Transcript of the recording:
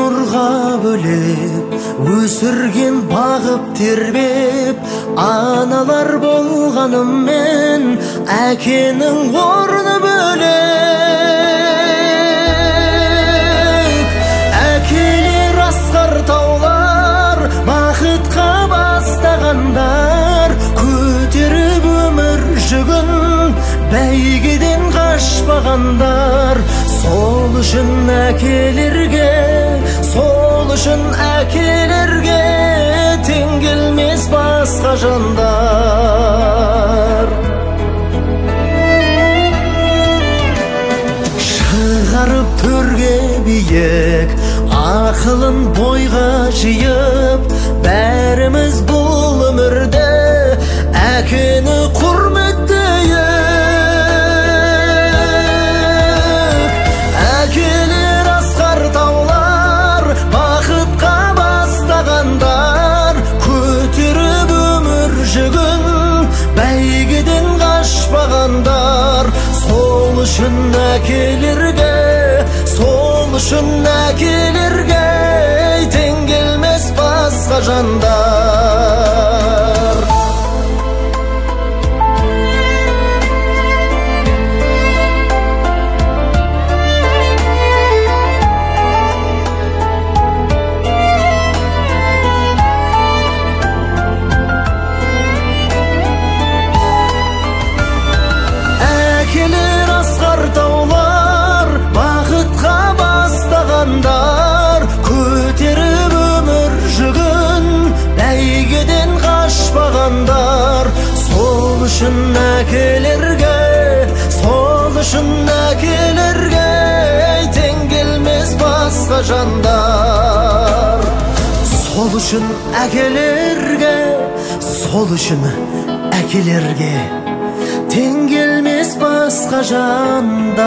нурга бөлеп өсірген бағып тербеп аналар болғаныммен әкенің орны бөлек. Әкелер асқар таулар бақытқа бастағандар, көтеріп өмір жүгін бәйгеден қашпағандар. Сол үшін әкелерге, сол үшін әкелерге тең келмес басқа жандар. Шығарып төрге биік ақылын бойға жиып, бәріміз бұл өмірде әкені құрметтейік. Әкелер асқар таулар бақытқа бастағандар, көтеріп өмір жүгін бәйгеден қашпағандар. Сол үшін әкелерге, сол үшін әкелерге тең келмес басқа жандар. Әкелер асқар таулар бақытқа бастағандар, көтеріп өмір жүгін бәйгеден қашпағандар. Сол үшін әкелерге, сол үшін әкелерге тең келмес басқа жандар. Сол үшін әкелерге, сол үшін әкелерге тең келмес басқа жандар.